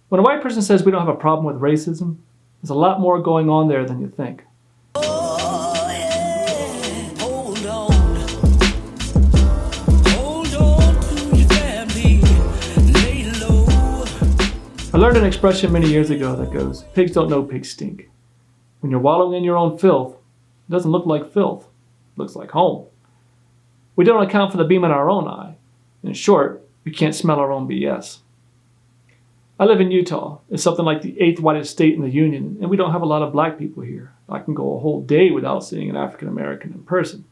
When a white person says we don't have a problem with racism, there's a lot more going on there than you think. Oh, yeah. Hold on. Hold on to your family. Lay low. I learned an expression many years ago that goes, pigs don't know pigs stink. When you're wallowing in your own filth, it doesn't look like filth. It looks like home. We don't account for the beam in our own eye. In short, we can't smell our own BS. I live in Utah. It's something like the 8th whitest state in the union, and we don't have a lot of black people here. I can go a whole day without seeing an African American in person.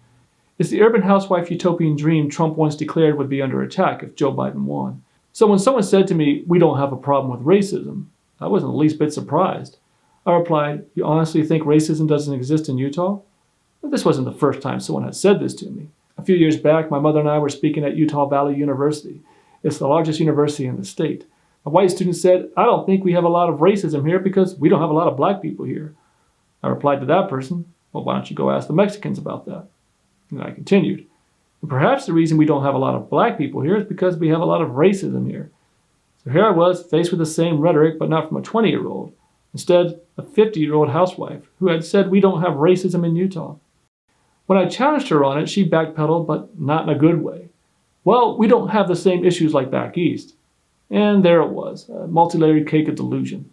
It's the urban housewife utopian dream Trump once declared would be under attack if Joe Biden won. So when someone said to me, we don't have a problem with racism, I wasn't the least bit surprised. I replied, you honestly think racism doesn't exist in Utah? But this wasn't the first time someone had said this to me. A few years back, my mother and I were speaking at Utah Valley University. It's the largest university in the state. A white student said, I don't think we have a lot of racism here because we don't have a lot of black people here. I replied to that person, well, why don't you go ask the Mexicans about that? And I continued, and perhaps the reason we don't have a lot of black people here is because we have a lot of racism here. So here I was, faced with the same rhetoric, but not from a 20-year-old. Instead, a 50-year-old housewife who had said we don't have racism in Utah. When I challenged her on it, she backpedaled, but not in a good way. Well, we don't have the same issues like back east. And there it was, a multi-layered cake of delusion.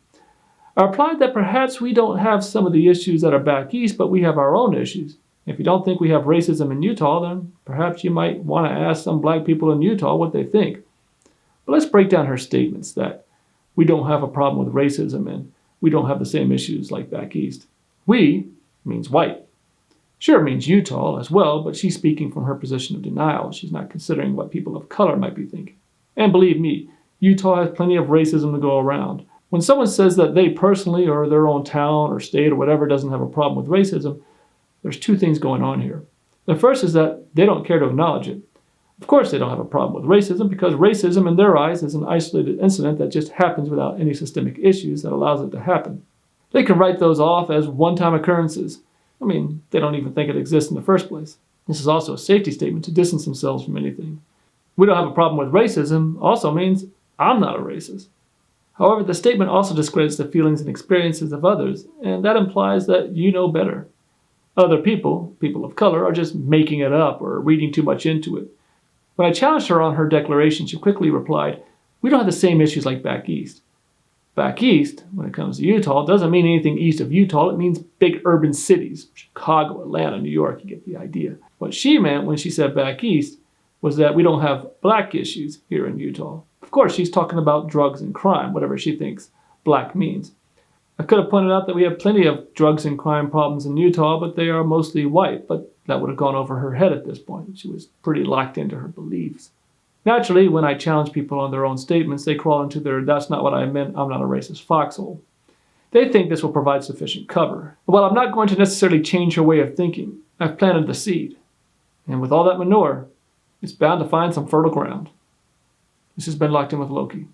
I replied that perhaps we don't have some of the issues that are back east, but we have our own issues. If you don't think we have racism in Utah, then perhaps you might want to ask some black people in Utah what they think. But let's break down her statements that we don't have a problem with racism and we don't have the same issues like back east. We means white. Sure, it means Utah as well, but she's speaking from her position of denial. She's not considering what people of color might be thinking. And believe me, Utah has plenty of racism to go around. When someone says that they personally or their own town or state or whatever doesn't have a problem with racism, there's two things going on here. The first is that they don't care to acknowledge it. Of course they don't have a problem with racism because racism in their eyes is an isolated incident that just happens without any systemic issues that allows it to happen. They can write those off as one-time occurrences. I mean, they don't even think it exists in the first place. This is also a safety statement to distance themselves from anything. We don't have a problem with racism also means I'm not a racist. However, the statement also discredits the feelings and experiences of others, and that implies that you know better. Other people, people of color, are just making it up or reading too much into it. When I challenged her on her declaration, she quickly replied, we don't have the same issues like back east. Back east, when it comes to Utah, doesn't mean anything east of Utah. It means big urban cities, Chicago, Atlanta, New York, you get the idea. What she meant when she said back east was that we don't have black issues here in Utah. Of course, she's talking about drugs and crime, whatever she thinks black means. I could have pointed out that we have plenty of drugs and crime problems in Utah, but they are mostly white, but that would have gone over her head at this point. She was pretty locked into her beliefs. Naturally, when I challenge people on their own statements, they crawl into their that's not what I meant, I'm not a racist foxhole. They think this will provide sufficient cover. While I'm not going to necessarily change her way of thinking, I've planted the seed. And with all that manure, it's bound to find some fertile ground. This has been Locked In with Loki.